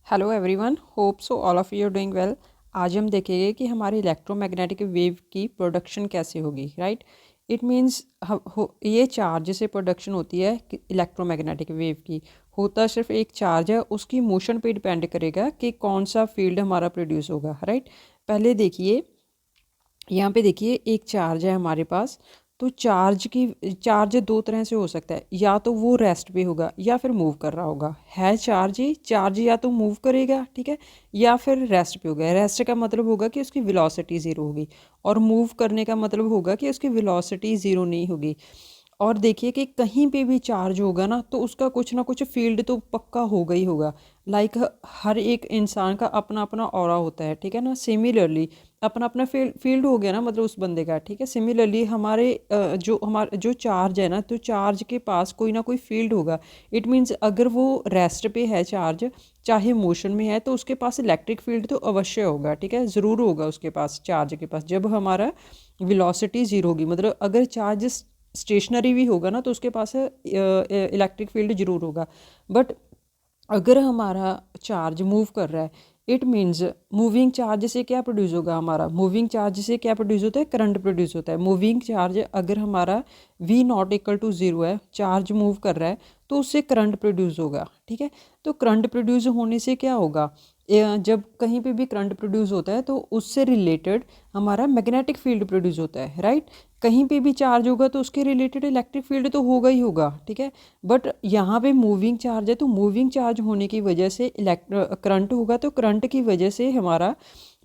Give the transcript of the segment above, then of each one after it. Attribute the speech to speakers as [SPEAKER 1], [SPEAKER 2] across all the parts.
[SPEAKER 1] Hello everyone, hope so all of you are doing well. आज हम देखेंगे कि हमारी इलेक्ट्रोमैग्नेटिक वेव की प्रोडक्शन कैसे होगी। राइट, इट मीन्स ये चार्ज से प्रोडक्शन होती है इलेक्ट्रोमैग्नेटिक वेव की। होता सिर्फ एक चार्ज है, उसकी मोशन पे डिपेंड करेगा कि कौन सा फील्ड हमारा प्रोड्यूस होगा। राइट, पहले देखिए, यहाँ पे देखिए एक चार्ज है हमारे पास। तो चार्ज दो तरह से हो सकता है, या तो वो रेस्ट पे होगा या फिर मूव कर रहा होगा। है चार्ज ही चार्ज या तो मूव करेगा, ठीक है, या फिर रेस्ट पे होगा। रेस्ट का मतलब होगा कि उसकी वेलोसिटी ज़ीरो होगी, और मूव करने का मतलब होगा कि उसकी वेलोसिटी ज़ीरो नहीं होगी। और देखिए कि कहीं पे भी चार्ज होगा ना, तो उसका कुछ ना कुछ फील्ड तो पक्का होगा ही होगा। लाइक हर एक इंसान का अपना अपना ऑरा होता है, ठीक है ना। सिमिलरली अपना अपना फील्ड हो गया ना, मतलब उस बंदे का, ठीक है। सिमिलरली हमारे जो चार्ज है ना, तो चार्ज के पास कोई ना कोई फील्ड होगा। इट मीन्स अगर वो रेस्ट पे है चार्ज, चाहे मोशन में है, तो उसके पास इलेक्ट्रिक फील्ड तो अवश्य होगा, ठीक है, ज़रूर होगा उसके पास, चार्ज के पास। जब हमारा वेलोसिटी ज़ीरो होगी, मतलब अगर चार्ज स्टेशनरी भी होगा ना, तो उसके पास इलेक्ट्रिक फील्ड जरूर होगा। बट अगर हमारा चार्ज मूव कर रहा है, इट मीन्स मूविंग चार्ज से क्या प्रोड्यूस होगा, हमारा मूविंग चार्ज से क्या प्रोड्यूस होता है, करंट प्रोड्यूस होता है। मूविंग चार्ज अगर हमारा v not equal to zero है, चार्ज मूव कर रहा है, तो उससे करंट प्रोड्यूस होगा, ठीक है। तो करंट प्रोड्यूस होने से क्या होगा, जब कहीं पे भी करंट प्रोड्यूस होता है, तो उससे रिलेटेड हमारा मैग्नेटिक फील्ड प्रोड्यूस होता है। राइट, कहीं पे भी चार्ज होगा तो उसके रिलेटेड इलेक्ट्रिक फील्ड तो होगा ही होगा, ठीक है। बट यहाँ पे मूविंग चार्ज है, तो मूविंग चार्ज होने की वजह से करंट होगा, तो करंट की वजह से हमारा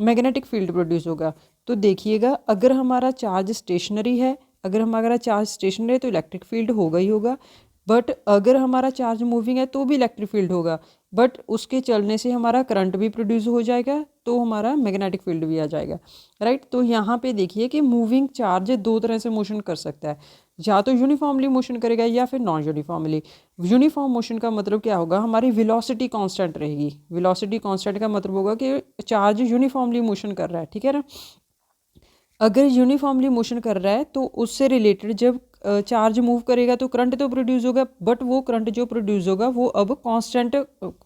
[SPEAKER 1] मैग्नेटिक फील्ड प्रोड्यूस होगा। तो देखिएगा, अगर हमारा चार्ज स्टेशनरी है तो इलेक्ट्रिक फील्ड होगा ही होगा। बट अगर हमारा चार्ज मूविंग है तो भी इलेक्ट्रिक फील्ड होगा। बट उसके चलने से हमारा करंट भी प्रोड्यूस हो जाएगा, तो हमारा मैग्नेटिक फील्ड भी आ जाएगा। राइट, तो यहाँ पे देखिए कि मूविंग चार्ज दो तरह से मोशन कर सकता है, या तो यूनिफॉर्मली मोशन करेगा या फिर नॉन यूनिफॉर्मली। यूनिफॉर्म मोशन का मतलब क्या होगा, हमारी वेलोसिटी कांस्टेंट रहेगी। वेलोसिटी कांस्टेंट का मतलब होगा कि चार्ज यूनिफॉर्मली मोशन कर रहा है, ठीक है ना। अगर यूनिफॉर्मली मोशन कर रहा है, तो उससे रिलेटेड जब चार्ज मूव करेगा तो करंट तो प्रोड्यूस होगा, बट वो करंट जो प्रोड्यूस होगा वो अब कांस्टेंट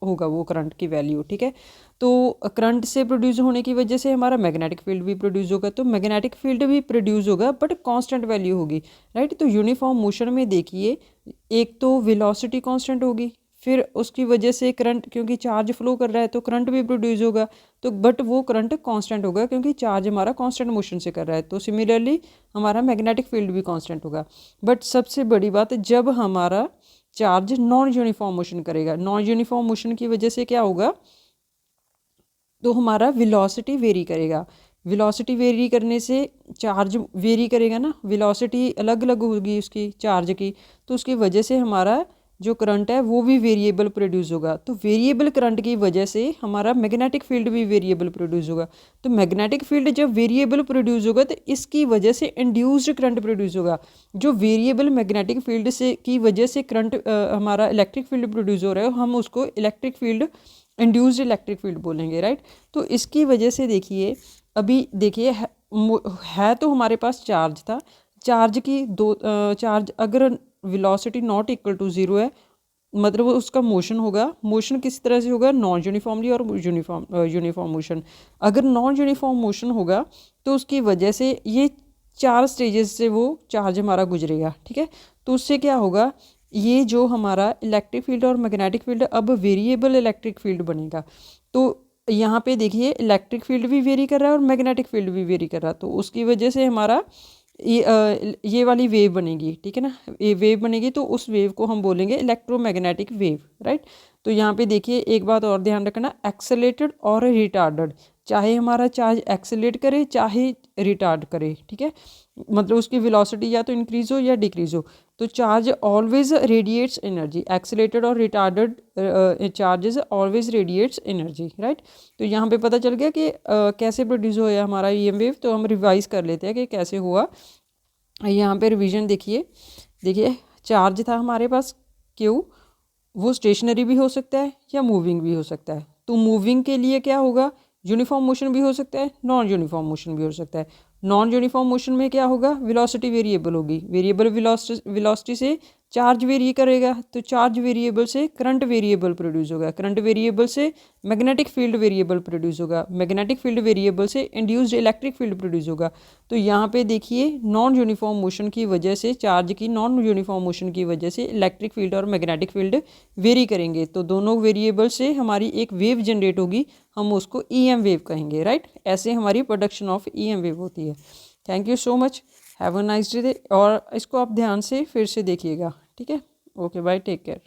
[SPEAKER 1] होगा, वो करंट की वैल्यू, ठीक है। तो करंट से प्रोड्यूस होने की वजह से हमारा मैग्नेटिक फील्ड भी प्रोड्यूस होगा, तो मैग्नेटिक फील्ड भी प्रोड्यूस होगा बट कांस्टेंट वैल्यू होगी। राइट, तो यूनिफॉर्म मोशन में देखिए, एक तो वेलोसिटी कांस्टेंट होगी, फिर उसकी वजह से करंट, क्योंकि चार्ज फ्लो कर रहा है तो करंट भी प्रोड्यूस होगा। तो बट वो करंट कांस्टेंट होगा, क्योंकि चार्ज हमारा कांस्टेंट मोशन से कर रहा है। तो सिमिलरली हमारा मैग्नेटिक फील्ड भी कांस्टेंट होगा। बट सबसे बड़ी बात, जब हमारा चार्ज नॉन यूनिफॉर्म मोशन करेगा, नॉन यूनिफॉर्म मोशन की वजह से क्या होगा, तो हमारा वेलोसिटी वेरी करेगा। वेलोसिटी वेरी करने से चार्ज वेरी करेगा ना, वेलोसिटी अलग अलग होगी उसकी चार्ज की, तो उसकी वजह से हमारा जो करंट है वो भी वेरिएबल प्रोड्यूस होगा। तो वेरिएबल करंट की वजह से हमारा मैग्नेटिक फील्ड भी वेरिएबल प्रोड्यूस होगा। तो मैग्नेटिक फील्ड जब वेरिएबल प्रोड्यूस होगा, तो इसकी वजह से इंड्यूस्ड करंट प्रोड्यूस होगा। जो वेरिएबल मैग्नेटिक फील्ड से की वजह से करंट हमारा इलेक्ट्रिक फील्ड प्रोड्यूस हो रहा है, हम उसको electric field, induced electric field बोलेंगे। राइट, तो इसकी वजह से देखिए, अभी देखिए है तो हमारे पास चार्ज था। चार्ज की चार्ज अगर velocity not equal to zero है, मतलब उसका मोशन होगा। मोशन किस तरह से होगा, नॉन यूनिफॉर्मली और यूनिफॉर्म मोशन। अगर नॉन यूनिफॉर्म मोशन होगा, तो उसकी वजह से ये चार स्टेजेस से वो चार्ज हमारा गुजरेगा, ठीक है। तो उससे क्या होगा, ये जो हमारा इलेक्ट्रिक फील्ड और मैग्नेटिक फील्ड अब वेरिएबल इलेक्ट्रिक फील्ड बनेगा। तो यहाँ पे देखिए, इलेक्ट्रिक फील्ड भी वेरी कर रहा है और मैग्नेटिक फील्ड भी वेरी कर रहा है। तो उसकी वजह से हमारा ये वाली वेव बनेगी, ठीक है ना। ये वेव बनेगी, तो उस वेव को हम बोलेंगे इलेक्ट्रोमैग्नेटिक वेव। राइट, तो यहाँ पे देखिए एक बात और ध्यान रखना, एक्सेलेटेड और रिटार्डेड, चाहे हमारा चार्ज एक्सेलेट करे चाहे रिटार्ड करे, ठीक है, मतलब उसकी वेलोसिटी या तो इंक्रीज हो या डिक्रीज हो, तो charge always radiates energy. Accelerated और retarded charges always radiates energy. Right, तो यहाँ पे पता चल गया कि कैसे प्रोड्यूस हुआ हमारा ईएम वेव। तो हम रिवाइज कर लेते हैं कि कैसे हुआ। यहाँ पे रिवीजन देखिए, देखिए चार्ज था हमारे पास क्यू, वो स्टेशनरी भी हो सकता है या मूविंग भी हो सकता है। तो मूविंग के लिए क्या होगा, यूनिफॉर्म मोशन भी हो सकता है, नॉन यूनिफॉर्म मोशन भी हो सकता है। नॉन यूनिफॉर्म मोशन में क्या होगा, वेलोसिटी वेरिएबल होगी। वेरिएबल वेलोसिटी से चार्ज वेरी करेगा तो चार्ज वेरिएबल से करंट वेरिएबल प्रोड्यूस होगा, करंट वेरिएबल से मैग्नेटिक फील्ड वेरिएबल प्रोड्यूस होगा, मैग्नेटिक फील्ड वेरिएबल से इंड्यूस्ड इलेक्ट्रिक फील्ड प्रोड्यूस होगा। तो यहाँ पे देखिए नॉन यूनिफॉर्म मोशन की वजह से, चार्ज की नॉन यूनिफॉर्म मोशन की वजह से इलेक्ट्रिक फील्ड और मैग्नेटिक फील्ड वेरी करेंगे। तो दोनों वेरिएबल से हमारी एक वेव जनरेट होगी, हम उसको EM वेव कहेंगे, राइट। ऐसे हमारी प्रोडक्शन ऑफ EM वेव होती है। Thank you so much, have a nice day. और इसको आप ध्यान से फिर से देखिएगा, ठीक है। Okay bye, take care.